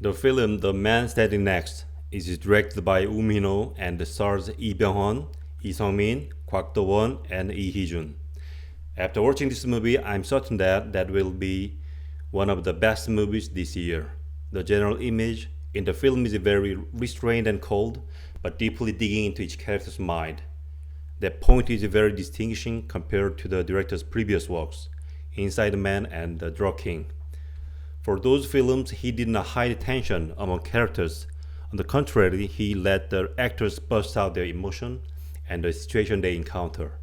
The film The Man Standing Next is directed by Woo Min-ho and stars Lee Byung-hun, Lee Sung-min, Kwak Do-won, and Lee Hee-jun. After watching this movie, I'm certain that will be one of the best movies this year. The general image in the film is very restrained and cold, but deeply digging into each character's mind. That point is very distinguishing compared to the director's previous works, Inside Man and The Drug King. For those films, he did not hide tension among characters. On the contrary, he let the actors burst out their emotion and the situation they encounter.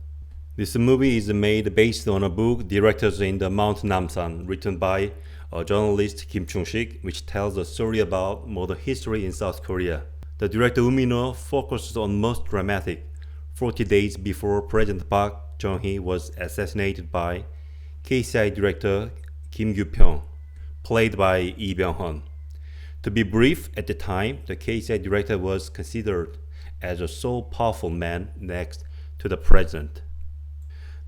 This movie is made based on a book, Directors in the Mount Namsan, written by a journalist Kim Chung-sik, which tells a story about modern history in South Korea. The director Woo Min-ho focuses on most dramatic 40 days before President Park Chung-hee was assassinated by KCI director Kim Gyu-pyong, played by Lee Byung-hun. To be brief, at the time, the KCI director was considered as a sole powerful man next to the president.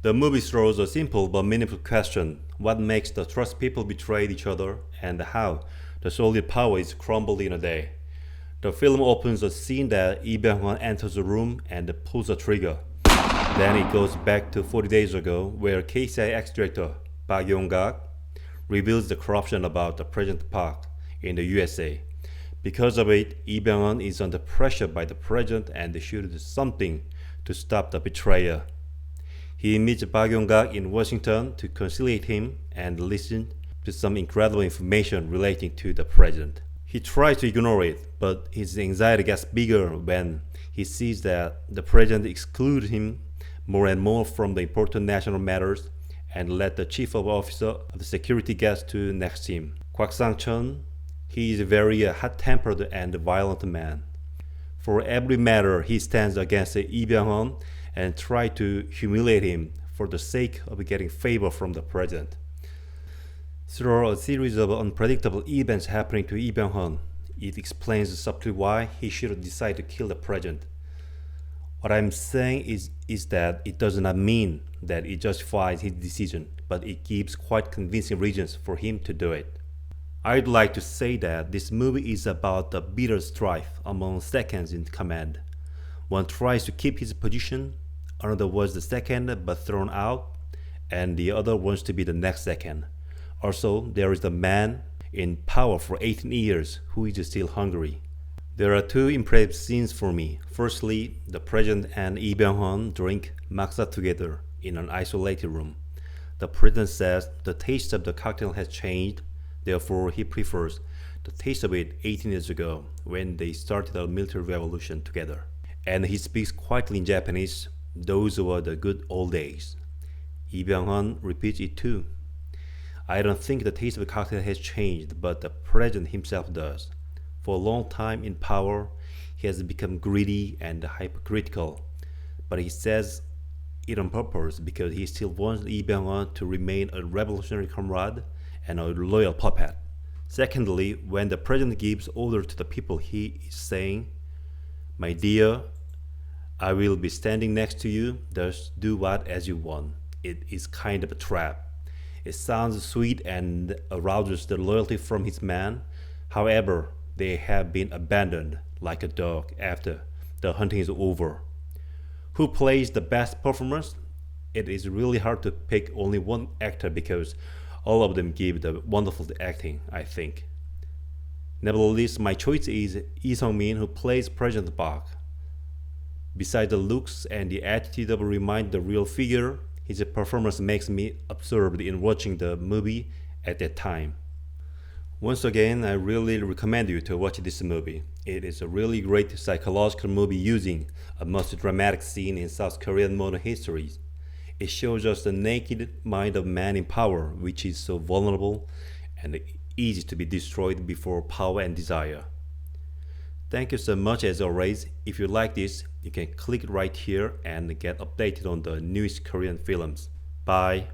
The movie throws a simple but meaningful question: what makes the trust people betray each other, and how the solid power is crumbled in a day. The film opens a scene that Lee Byung-hun enters a room and pulls a trigger. Then it goes back to 40 days ago, where KCI ex-director Park Yong-gak reveals the corruption about the President Park in the USA. Because of it, Lee Byung-hun is under pressure by the president and should do something to stop the betrayer. He meets Park Yong-gak in Washington to conciliate him and listen to some incredible information relating to the president. He tries to ignore it, but his anxiety gets bigger when he sees that the president excludes him more and more from the important national matters and let the chief of officer of the security get to next him. Kwak Sang-chun, he is a very hot-tempered and violent man. For every matter, he stands against Lee Byung-hun and tries to humiliate him for the sake of getting favor from the president. Through a series of unpredictable events happening to Lee Byung-hun, it explains subtly why he should decide to kill the president. What I'm saying is that it does not mean that it justifies his decision, but it gives quite convincing reasons for him to do it. I'd like to say that this movie is about the bitter strife among seconds in command. One tries to keep his position, another was the second but thrown out, and the other wants to be the next second. Also, there is the man in power for 18 years who is still hungry. There are two impressive scenes for me. Firstly, the president and Lee Byung-hun drink maksa together in an isolated room. The president says the taste of the cocktail has changed, therefore he prefers the taste of it 18 years ago when they started a military revolution together. And he speaks quietly in Japanese, those were the good old days. Lee Byung-hun repeats it too. I don't think the taste of the cocktail has changed, but the president himself does. For a long time in power, he has become greedy and hypocritical, but he says it on purpose because he still wants Lee Byung-hun to remain a revolutionary comrade and a loyal puppet. Secondly, when the president gives orders to the people, he is saying, "My dear, I will be standing next to you, thus do what as you want." It is kind of a trap. It sounds sweet and arouses the loyalty from his men. However, they have been abandoned like a dog after the hunting is over. Who plays the best performance? It is really hard to pick only one actor because all of them give the wonderful acting, I think. Nevertheless, my choice is Lee Sung-min, who plays President Park. Besides the looks and the attitude of remind the real figure, his performance makes me absorbed in watching the movie at that time. Once again, I really recommend you to watch this movie. It is a really great psychological movie using a most dramatic scene in South Korean modern history. It shows us the naked mind of man in power, which is so vulnerable and easy to be destroyed before power and desire. Thank you so much as always. If you like this, you can click right here and get updated on the newest Korean films. Bye.